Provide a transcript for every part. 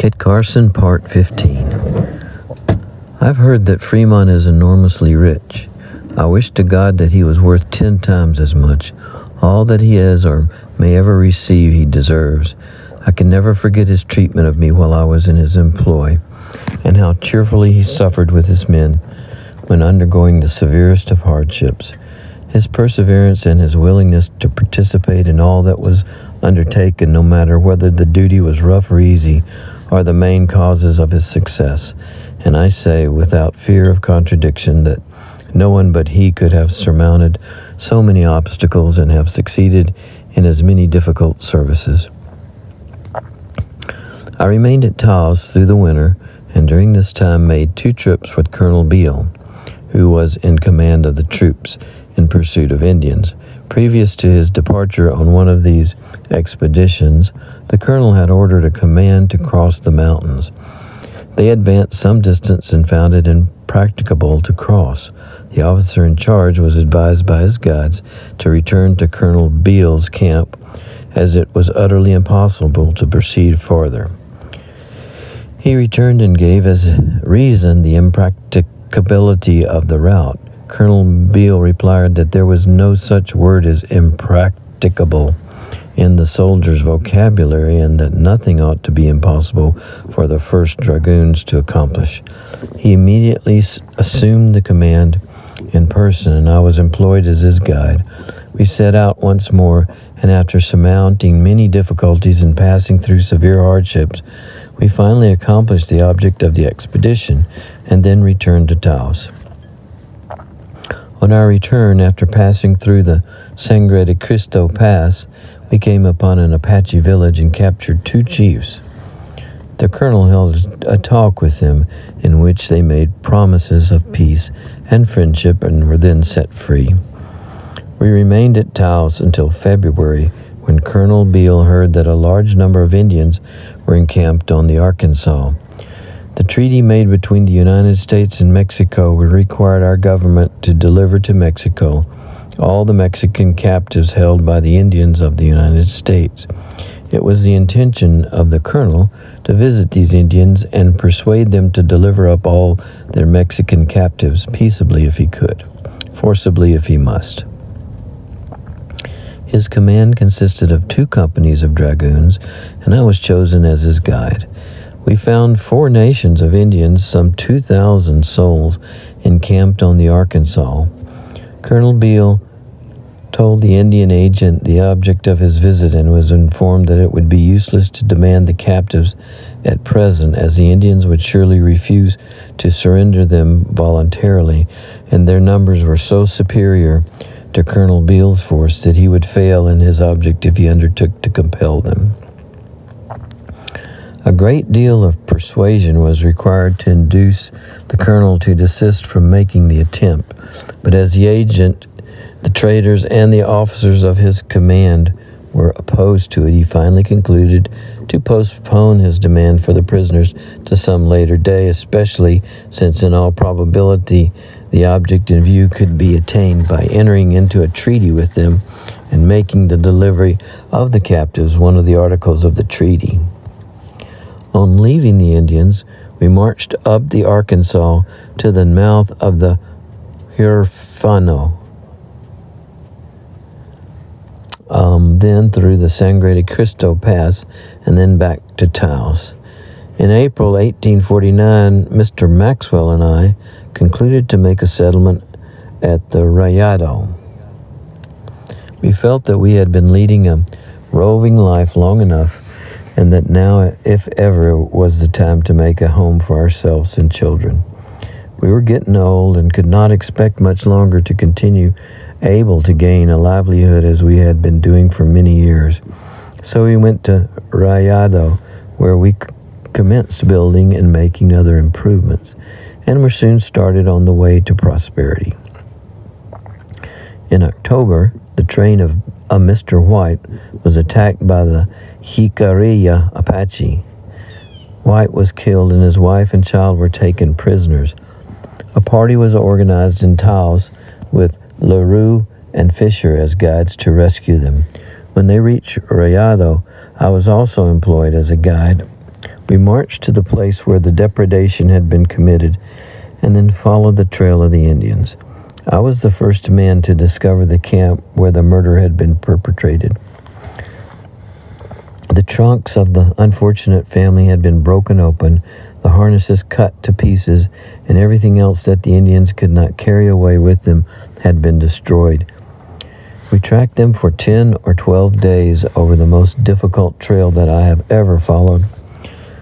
Kit Carson, Part 15. I've heard that Fremont is enormously rich. I wish to God that he was worth 10 times as much. All that he has or may ever receive he deserves. I can never forget his treatment of me while I was in his employ, and how cheerfully he suffered with his men when undergoing the severest of hardships. His perseverance and his willingness to participate in all that was undertaken, no matter whether the duty was rough or easy, are the main causes of his success. And I say, without fear of contradiction, that no one but he could have surmounted so many obstacles and have succeeded in as many difficult services. I remained at Taos through the winter, and during this time made 2 trips with Colonel Beale, who was in command of the troops in pursuit of Indians. Previous to his departure on one of these expeditions, the colonel had ordered a command to cross the mountains. They advanced some distance and found it impracticable to cross. The officer in charge was advised by his guides to return to Colonel Beale's camp, as it was utterly impossible to proceed farther. He returned and gave as reason the impracticability of the route. Colonel Beale replied that there was no such word as impracticable in the soldier's vocabulary, and that nothing ought to be impossible for the 1st Dragoons to accomplish. He immediately assumed the command in person, and I was employed as his guide. We set out once more, and after surmounting many difficulties and passing through severe hardships, we finally accomplished the object of the expedition, and then returned to Taos. On our return, after passing through the Sangre de Cristo Pass, we came upon an Apache village and captured 2 chiefs. The colonel held a talk with them in which they made promises of peace and friendship and were then set free. We remained at Taos until February, when Colonel Beale heard that a large number of Indians were encamped on the Arkansas. The treaty made between the United States and Mexico required our government to deliver to Mexico all the Mexican captives held by the Indians of the United States. It was the intention of the colonel to visit these Indians and persuade them to deliver up all their Mexican captives peaceably if he could, forcibly if he must. His command consisted of 2 companies of dragoons, and I was chosen as his guide. We found 4 nations of Indians, some 2,000 souls, encamped on the Arkansas. Colonel Beale told the Indian agent the object of his visit and was informed that it would be useless to demand the captives at present, as the Indians would surely refuse to surrender them voluntarily, and their numbers were so superior to Colonel Beale's force that he would fail in his object if he undertook to compel them. A great deal of persuasion was required to induce the colonel to desist from making the attempt, but as the agent, the traders, and the officers of his command were opposed to it, he finally concluded to postpone his demand for the prisoners to some later day, especially since in all probability the object in view could be attained by entering into a treaty with them and making the delivery of the captives one of the articles of the treaty. On leaving the Indians, we marched up the Arkansas to the mouth of the Huerfano, then through the Sangre de Cristo Pass, and then back to Taos. In April 1849, Mr. Maxwell and I concluded to make a settlement at the Rayado. We felt that we had been leading a roving life long enough, and that now, if ever, was the time to make a home for ourselves and children. We were getting old and could not expect much longer to continue able to gain a livelihood as we had been doing for many years. So we went to Rayado, where we commenced building and making other improvements, and were soon started on the way to prosperity. In October, the train of a Mr. White was attacked by the Jicarilla Apache. White was killed and his wife and child were taken prisoners. A party was organized in Taos with LaRue and Fisher as guides to rescue them. When they reached Rayado, I was also employed as a guide. We marched to the place where the depredation had been committed and then followed the trail of the Indians. I was the first man to discover the camp where the murder had been perpetrated. The trunks of the unfortunate family had been broken open, the harnesses cut to pieces, and everything else that the Indians could not carry away with them had been destroyed. We tracked them for 10 or 12 days over the most difficult trail that I have ever followed.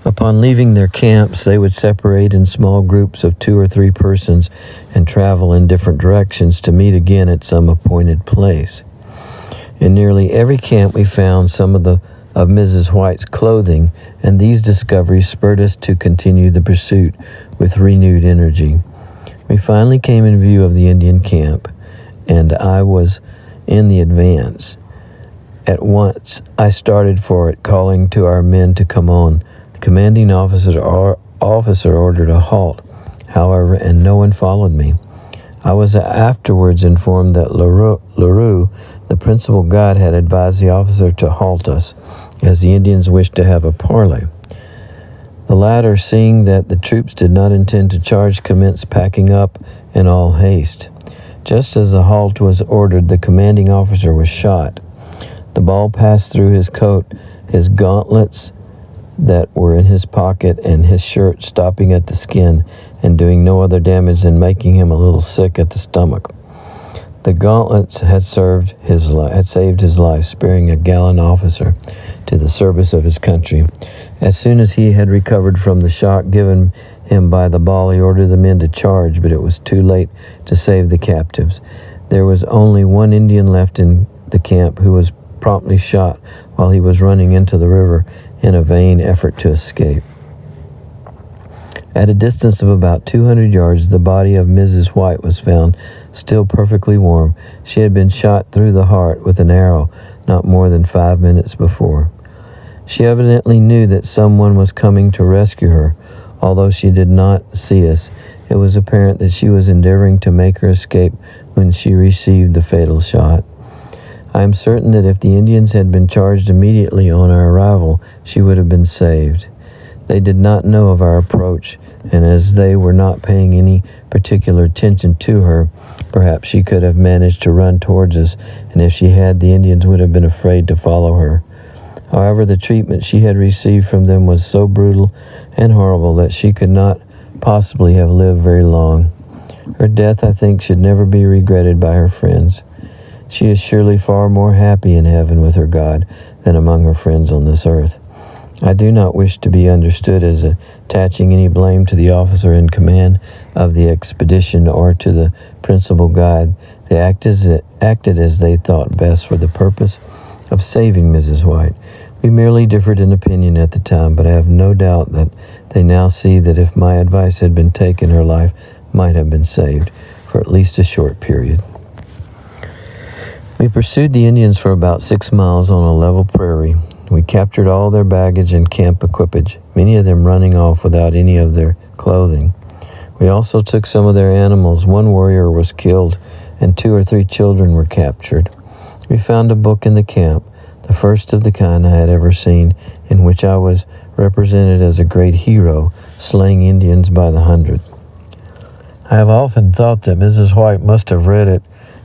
Upon leaving their camps, they would separate in small groups of 2 or 3 persons and travel in different directions to meet again at some appointed place. In nearly every camp we found some of Mrs. White's clothing, and these discoveries spurred us to continue the pursuit with renewed energy. We finally came in view of the Indian camp, and I was in the advance. At once, I started for it, calling to our men to come on. The commanding officer ordered a halt, however, and no one followed me. I was afterwards informed that Leroux, the principal guide, had advised the officer to halt us, as the Indians wished to have a parley. The latter, seeing that the troops did not intend to charge, commenced packing up in all haste. Just as the halt was ordered, the commanding officer was shot. The ball passed through his coat, his gauntlets that were in his pocket, and his shirt, stopping at the skin and doing no other damage than making him a little sick at the stomach. The gauntlets had saved his life, sparing a gallant officer to the service of his country. As soon as he had recovered from the shock given him by the ball, he ordered the men to charge, but it was too late to save the captives. There was only one Indian left in the camp, who was promptly shot while he was running into the river in a vain effort to escape. At a distance of about 200 yards, the body of Mrs. White was found, still perfectly warm. She had been shot through the heart with an arrow not more than 5 minutes before. She evidently knew that someone was coming to rescue her. Although she did not see us, it was apparent that she was endeavoring to make her escape when she received the fatal shot. I am certain that if the Indians had been charged immediately on our arrival, she would have been saved. They did not know of our approach, and as they were not paying any particular attention to her, perhaps she could have managed to run towards us, and if she had, the Indians would have been afraid to follow her. However, the treatment she had received from them was so brutal and horrible that she could not possibly have lived very long. Her death, I think, should never be regretted by her friends. She is surely far more happy in heaven with her God than among her friends on this earth. I do not wish to be understood as attaching any blame to the officer in command of the expedition or to the principal guide. They acted as they thought best for the purpose of saving Mrs. White. We merely differed in opinion at the time, but I have no doubt that they now see that if my advice had been taken, her life might have been saved for at least a short period. We pursued the Indians for about 6 miles on a level prairie. We captured all their baggage and camp equipage, many of them running off without any of their clothing. We also took some of their animals. One warrior was killed, and 2 or 3 children were captured. We found a book in the camp, the first of the kind I had ever seen, in which I was represented as a great hero, slaying Indians by the hundred. I have often thought that Mrs. White must have read it,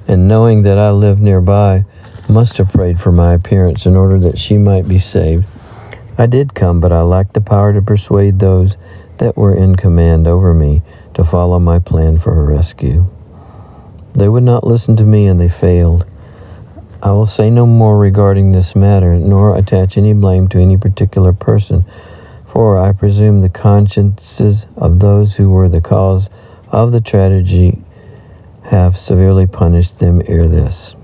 and knowing that I lived nearby, must have prayed for my appearance in order that she might be saved. I did come, but I lacked the power to persuade those that were in command over me to follow my plan for her rescue. They would not listen to me, and they failed. I will say no more regarding this matter, nor attach any blame to any particular person, for I presume the consciences of those who were the cause of the tragedy have severely punished them ere this.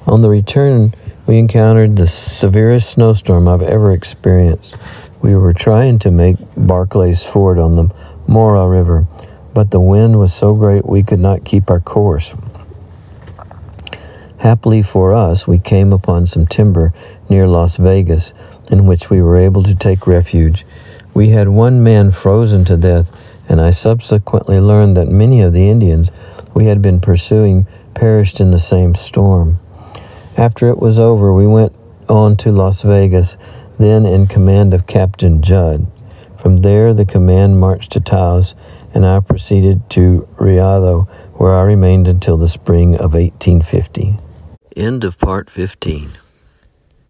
On the return, we encountered the severest snowstorm I've ever experienced. We were trying to make Barclay's Ford on the Mora River, but the wind was so great we could not keep our course. Happily for us, we came upon some timber near Las Vegas, in which we were able to take refuge. We had one man frozen to death, and I subsequently learned that many of the Indians we had been pursuing perished in the same storm. After it was over, we went on to Las Vegas, then in command of Captain Judd. From there, the command marched to Taos, and I proceeded to Riado, where I remained until the spring of 1850. End of Part 15.